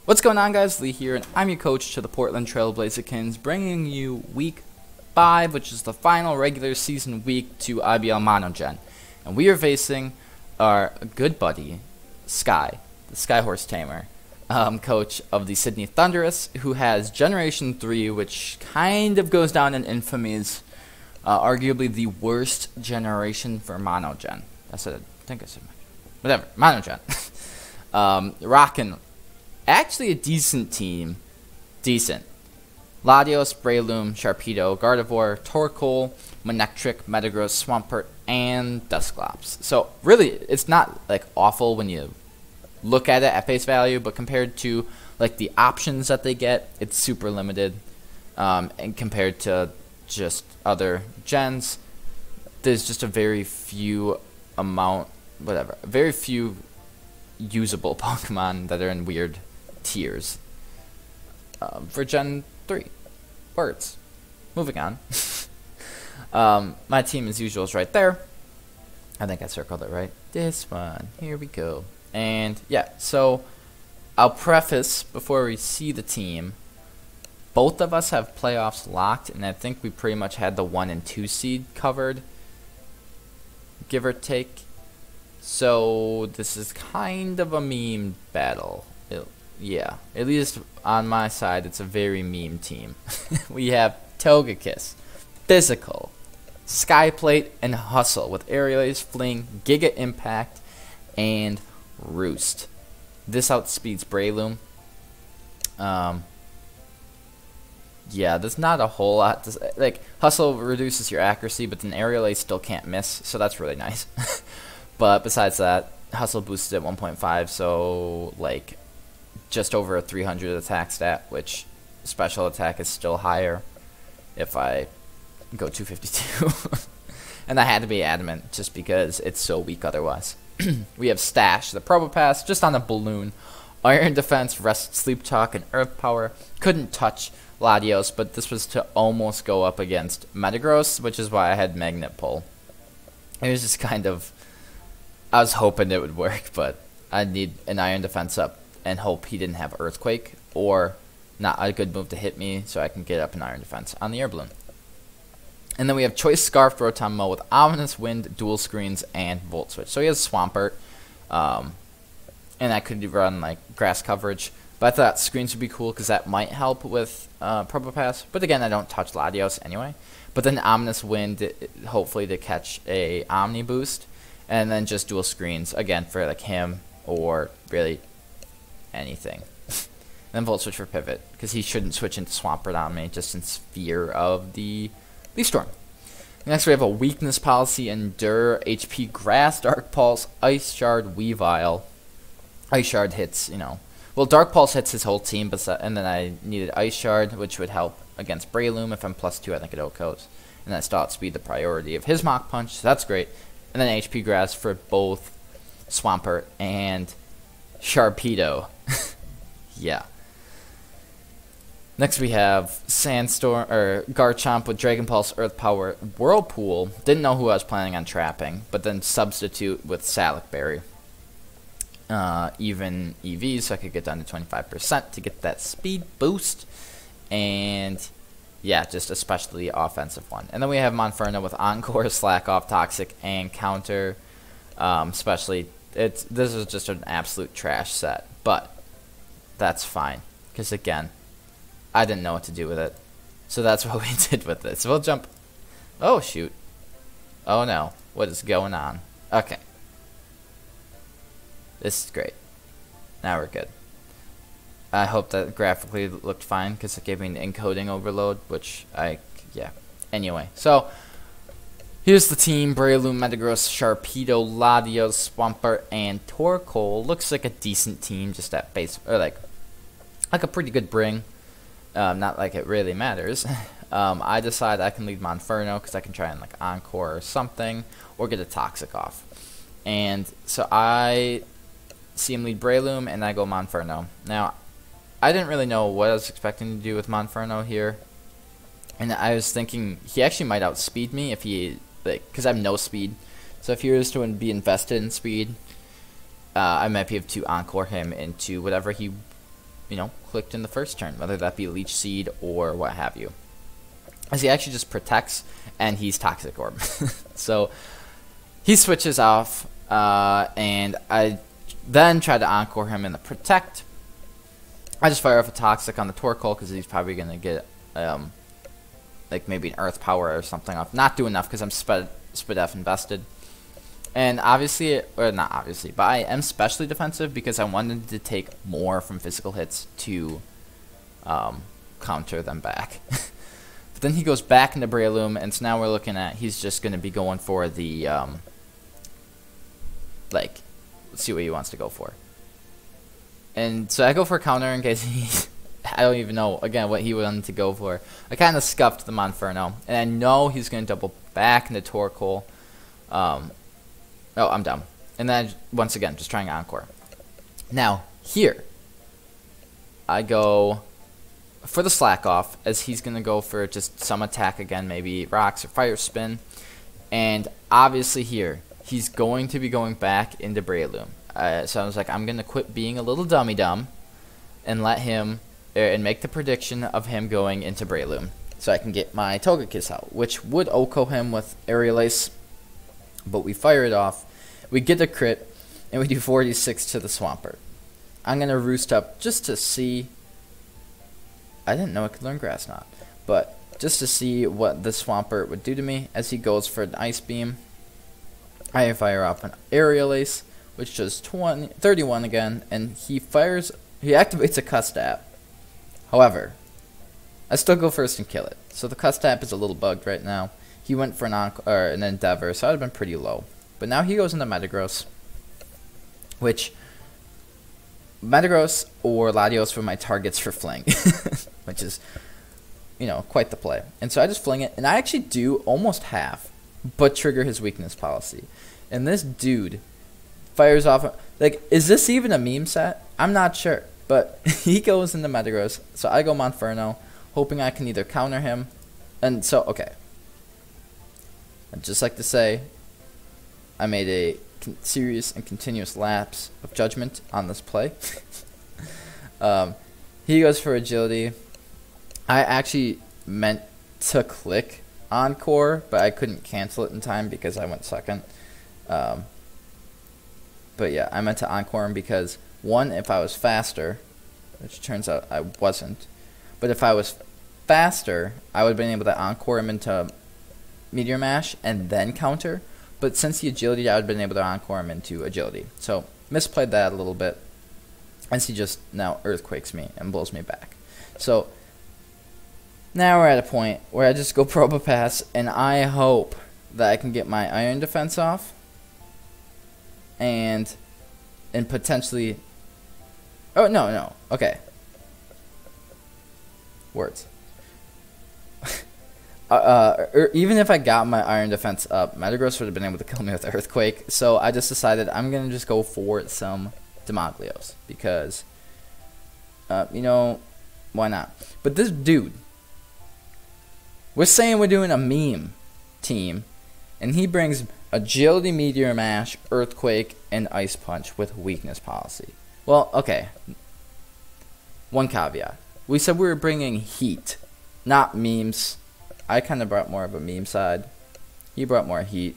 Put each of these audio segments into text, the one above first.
What's going on, guys? Lee here, and I'm your coach to the Portland Trail Blazikens, bringing you week 5, which is the final regular season week to IBL Monogen. And we are facing our good buddy, Sky, the Skyhorse Tamer, coach of the Sydney Thundurus, who has Generation 3, which kind of goes down in infamy as arguably the worst generation for Monogen. I think I said whatever, Monogen. Rockin' actually a decent team. Decent. Latios, Breloom, Sharpedo, Gardevoir, Torkoal, Manectric, Metagross, Swampert, and Dusclops. So really, it's not like awful when you look at it at face value, but compared to like the options that they get, it's super limited. And compared to just other gens, there's just a very few very few usable Pokemon that are in weird tiers. For Gen 3. Words. Moving on. My team, as usual, is right there. I think I circled it right. This one. Here we go. And, yeah, so I'll preface, before we see the team, both of us have playoffs locked, and I think we pretty much had the 1 and 2 seed covered, give or take. So this is kind of a meme battle. Yeah, at least on my side, it's a very meme team. We have Togekiss, Physical, Skyplate, and Hustle with Aerial Ace, Fling, Giga Impact, and Roost. This outspeeds Breloom. Yeah, there's not a whole lot. Like, Hustle reduces your accuracy, but then Aerial Ace still can't miss, so that's really nice. But besides that, Hustle boosted at 1.5, so like just over a 300 attack stat, which special attack is still higher if I go 252. And I had to be adamant just because it's so weak otherwise. We have Stash, the Probopass, just on a balloon. Iron Defense, Rest, Sleep Talk, and Earth Power. Couldn't touch Latios, but this was to almost go up against Metagross, which is why I had Magnet Pull. It was just kind of, I was hoping it would work, but I need an Iron Defense up and hope he didn't have Earthquake, or not a good move to hit me so I can get up an Iron Defense on the Air Balloon. And then we have Choice Scarf, Rotom Mo with Ominous Wind, Dual Screens, and Volt Switch. So he has Swampert, and I could run like Grass Coverage, but I thought Screens would be cool because that might help with Probopass. But again, I don't touch Latios anyway. But then Ominous Wind, hopefully to catch a Omni boost. And then just Dual Screens, again, for like him or really anything. And then Volt Switch for Pivot, because he shouldn't switch into Swampert on me, just in fear of the Leaf Storm. Next we have a Weakness Policy, Endure, HP Grass, Dark Pulse, Ice Shard, Weavile. Ice Shard hits, well, Dark Pulse hits his whole team, and then I needed Ice Shard, which would help against Breloom. If I'm +2, I think it OHKOs. And that still outspeed the priority of his Mach Punch, so that's great. And then HP Grass for both Swampert and Sharpedo. Yeah. Next we have Sandstorm, or Garchomp with Dragon Pulse, Earth Power, Whirlpool. Didn't know who I was planning on trapping, but then substitute with Salic Berry. Even EV, so I could get down to 25% to get that speed boost. And yeah, just especially offensive one. And then we have Monferno with Encore, Slack Off, Toxic, and Counter. Especially, this is just an absolute trash set. But that's fine. Because again, I didn't know what to do with it. So that's what we did with it. So we'll jump. Oh, shoot. Oh, no. What is going on? Okay. This is great. Now we're good. I hope that graphically looked fine because it gave me an encoding overload, which yeah. Anyway, so here's the team: Breloom, Metagross, Sharpedo, Latios, Swampert, and Torkoal. Looks like a decent team, just at base, or like a pretty good bring. Not like it really matters. I decide I can lead Monferno because I can try and like Encore or something, or get a Toxic off. And so I see him lead Breloom, and I go Monferno. Now, I didn't really know what I was expecting to do with Monferno here, and I was thinking he actually might outspeed me if he, like, because I have no speed. So if he was to be invested in speed, I might be able to Encore him into whatever he you know, clicked in the first turn, whether that be Leech Seed or what have you. As he actually just protects, and he's Toxic Orb. So he switches off, and I then try to Encore him in the Protect. I just fire off a Toxic on the Torkoal because he's probably going to get like maybe an Earth Power or something off. Not do enough because I'm Spadef invested. And obviously, or not obviously, but I am specially defensive because I wanted to take more from physical hits to counter them back. But then he goes back into Breloom, and so now we're looking at he's just going to be going for the, like, let's see what he wants to go for. And so I go for a counter in case he, I don't even know, again, what he wanted to go for. I kind of scuffed the Monferno, and I know he's going to double back into Torkoal. Oh, I'm dumb. And then, once again, just trying Encore. Now, here, I go for the Slack Off, as he's going to go for just some attack again, maybe Rocks or Fire Spin. And obviously here, he's going to be going back into Breloom. So I was like, I'm going to quit being a little dummy-dumb and let him, and make the prediction of him going into Breloom. So I can get my Togekiss out, which would OHKO him with Aerial Ace. But we fire it off, we get a crit, and we do 46 to the Swampert. I'm going to Roost up just to see. I didn't know it could learn Grass Knot, but just to see what the Swampert would do to me as he goes for an Ice Beam. I fire off an Aerial Ace, which does 31 again, and he activates a Custap. However, I still go first and kill it. So the Custap is a little bugged right now. He went for an Endeavor, so I would have been pretty low. But now he goes into Metagross, which Metagross or Latios were my targets for Fling, which is, you know, quite the play. And so I just Fling it, and I actually do almost half, but trigger his Weakness Policy. And this dude fires off, like, is this even a meme set? I'm not sure, but he goes into Metagross, so I go Monferno, hoping I can either counter him, and so, okay. I'd just like to say, I made a serious and continuous lapse of judgment on this play. He goes for Agility. I actually meant to click Encore, but I couldn't cancel it in time because I went second. But yeah, I meant to Encore him because, one, if I was faster, which turns out I wasn't, but if I was faster, I would have been able to Encore him into Meteor Mash and then counter, but since the Agility, I would have been able to Encore him into Agility. So, misplayed that a little bit, as he just now Earthquakes me and blows me back. So, now we're at a point where I just go Probopass, and I hope that I can get my Iron Defense off, and potentially, oh, no, okay. Words. Even if I got my Iron Defense up, Metagross would have been able to kill me with Earthquake. So I just decided I'm going to just go for some Demoglios. Because, you know, why not? But this dude, we're saying we're doing a meme team. And he brings Agility, Meteor Mash, Earthquake, and Ice Punch with Weakness Policy. Well, okay. One caveat. We said we were bringing heat, not memes. I kind of brought more of a meme side. He brought more heat.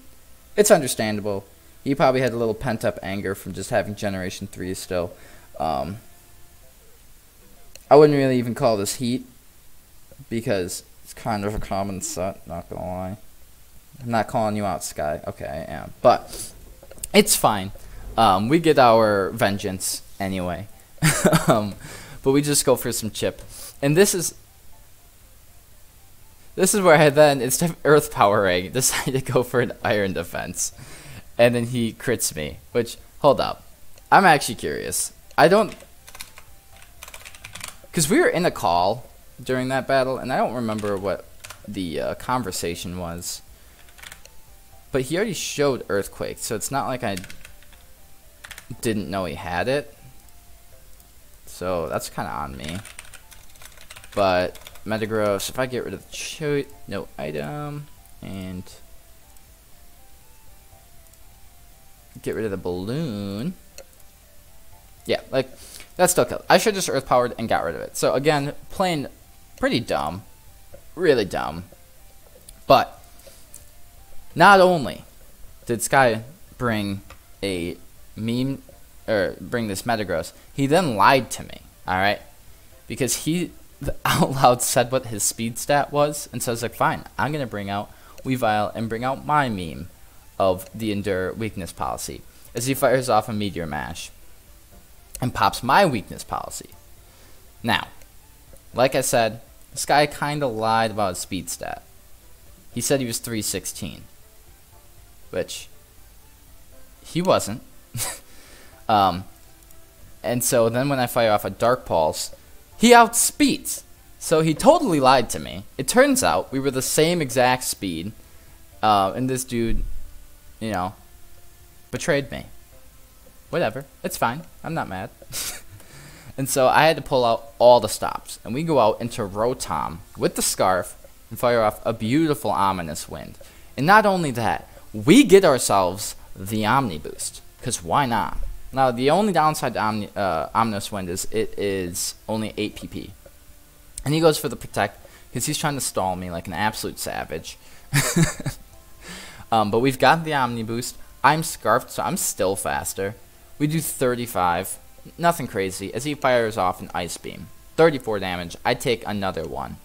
It's understandable. He probably had a little pent-up anger from just having Generation 3 still. I wouldn't really even call this heat because it's kind of a common set, not gonna lie. I'm not calling you out, Sky. Okay, I am. But it's fine. We get our vengeance anyway. But we just go for some chip. And this is where I then, instead of Earth Powering, decided to go for an Iron Defense. And then he crits me. Which, hold up. I'm actually curious. I don't... Because we were in a call during that battle, and I don't remember what the conversation was. But he already showed Earthquake, so it's not like I didn't know he had it. So that's kind of on me. But Metagross, if I get rid of the no item and get rid of the balloon, yeah, like, that still killed. I should have just Earth Powered and got rid of it. So, again, playing pretty dumb. Really dumb. But, not only did Sky bring a meme, or bring this Metagross, he then lied to me, alright? Because he out loud said what his speed stat was, and so I was like, fine, I'm going to bring out Weavile and bring out my meme of the Endure weakness policy, as he fires off a Meteor Mash and pops my weakness policy. Now, like I said, this guy kind of lied about his speed stat. He said he was 316, which he wasn't. And so then when I fire off a Dark Pulse, he outspeeds. So he totally lied to me. It turns out we were the same exact speed, and this dude, you know, betrayed me. Whatever, it's fine. I'm not mad. And so I had to pull out all the stops, and we go out into Rotom with the Scarf and fire off a beautiful Ominous Wind. And not only that, we get ourselves the Omni Boost, because why not? Now, the only downside to Ominous Wind is it is only 8 PP. And he goes for the Protect, because he's trying to stall me like an absolute savage. But we've got the Omni Boost. I'm Scarfed, so I'm still faster. We do 35. Nothing crazy, as he fires off an Ice Beam. 34 damage. I take another one,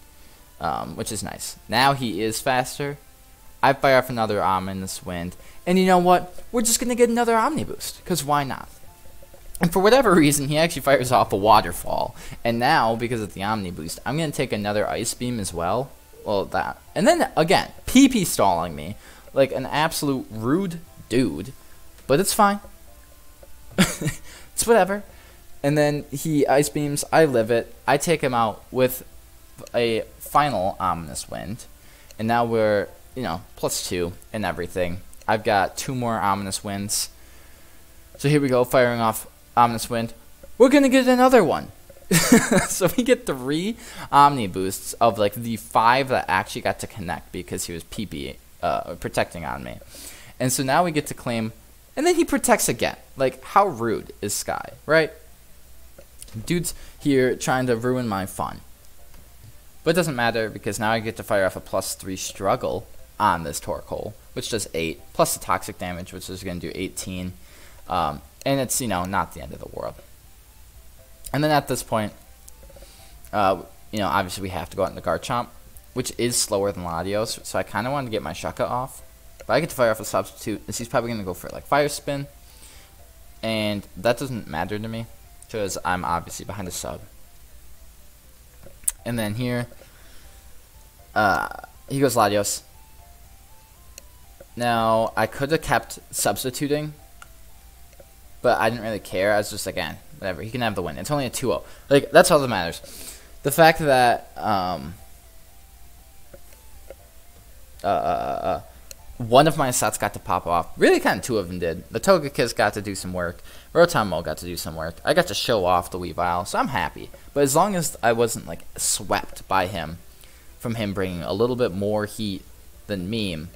which is nice. Now he is faster. I fire off another Ominous Wind. And you know what? We're just going to get another Omni Boost, because why not? And for whatever reason, he actually fires off a Waterfall. And now, because of the Omni Boost, I'm going to take another Ice Beam as well. Well, that. And then, again, PP stalling me. Like an absolute rude dude. But it's fine. It's whatever. And then he Ice Beams. I live it. I take him out with a final Ominous Wind. And now we're, you know, +2 and everything. I've got 2 more Ominous Winds. So here we go, firing off Ominous Wind. We're going to get another one. So we get 3 Omni Boosts of like the 5 that actually got to connect because he was PP protecting on me. And so now we get to claim, and then he protects again. Like, how rude is Sky, right? Dude's here trying to ruin my fun. But it doesn't matter because now I get to fire off a +3 Struggle on this Torkoal, which does 8, plus the toxic damage, which is going to do 18. And it's, you know, not the end of the world. And then at this point, you know, obviously we have to go out into Garchomp, which is slower than Latios, so I kind of wanted to get my Shucka off. But I get to fire off a Substitute, as he's probably going to go for, like, Fire Spin. And that doesn't matter to me, because I'm obviously behind a sub. And then here, he goes Latios. Now, I could have kept substituting, but I didn't really care. I was just like, whatever, he can have the win. It's only a 2-0. Like, that's all that matters. The fact that, one of my sets got to pop off. Really, kind of 2 of them did. The Togekiss got to do some work. Rotom got to do some work. I got to show off the Weavile, so I'm happy. But as long as I wasn't, like, swept by him, from him bringing a little bit more heat than Meme,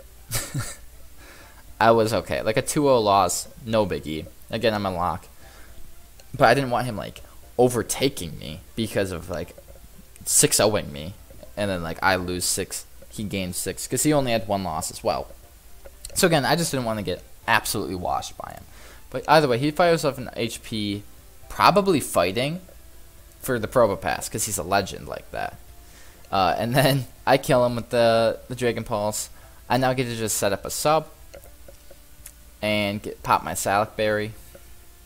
I was okay. Like, a 2-0 loss, no biggie. Again, I'm a lock. But I didn't want him, like, overtaking me because of, like, 6-0ing me. And then, like, I lose 6, he gains 6. Because he only had 1 loss as well. So, again, I just didn't want to get absolutely washed by him. But either way, he fires off an HP, probably fighting for the Probopass, because he's a legend like that. And then I kill him with the Dragon Pulse. I now get to just set up a sub and pop my Salac Berry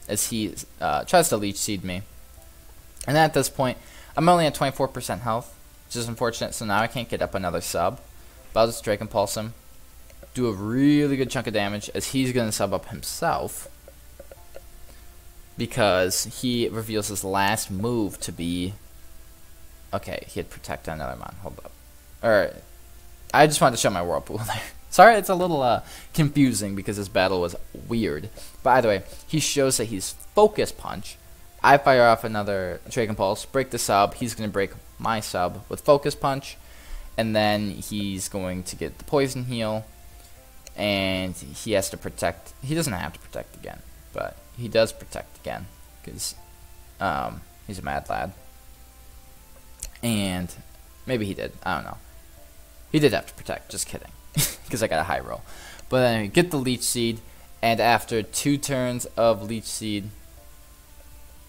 as he tries to Leech Seed me. And then at this point, I'm only at 24% health, which is unfortunate, so now I can't get up another sub. But I'll just Dragon Pulse him, do a really good chunk of damage as he's going to sub up himself, because he reveals his last move to be... Okay, he had Protect on another mon. Hold up. Alright. I just wanted to show my Whirlpool there. Sorry, it's a little confusing because this battle was weird. But either way, he shows that he's Focus Punch. I fire off another Dragon Pulse, break the sub. He's going to break my sub with Focus Punch. And then he's going to get the Poison Heal. And he has to protect. He doesn't have to protect again, but he does protect again, because He's a mad lad. And maybe he did. I don't know. He did have to protect. Just kidding. Because I got a high roll. But anyway, get the Leech Seed. And after 2 turns of Leech Seed,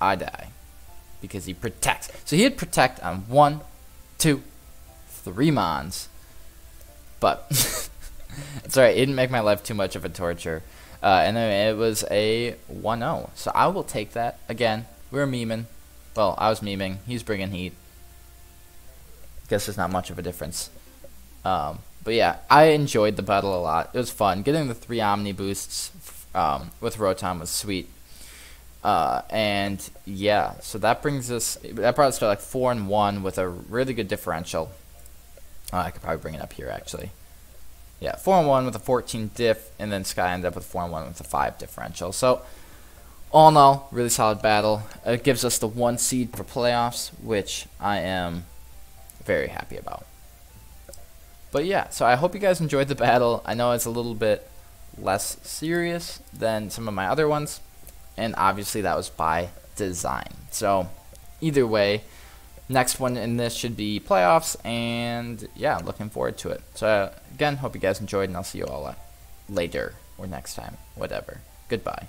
I die. Because he protects. So he had protect on 1, 2, 3 mons. But it's alright. It didn't make my life too much of a torture. And then it was a 1-0. So I will take that. Again, we were memeing. Well, I was memeing. He's bringing heat. Guess there's not much of a difference. But yeah, I enjoyed the battle a lot. It was fun. Getting the 3 Omni boosts with Rotom was sweet. And yeah, so that brought us to like 4-1 with a really good differential. I could probably bring it up here actually. Yeah, 4-1 with a 14 diff, and then Sky ended up with 4-1 with a 5 differential. So all in all, really solid battle. It gives us the 1 seed for playoffs, which I am very happy about. But yeah, so I hope you guys enjoyed the battle. I know it's a little bit less serious than some of my other ones, and obviously that was by design. So either way, next one in this should be playoffs, and yeah, looking forward to it. So again, hope you guys enjoyed, and I'll see you all later or next time, whatever. Goodbye.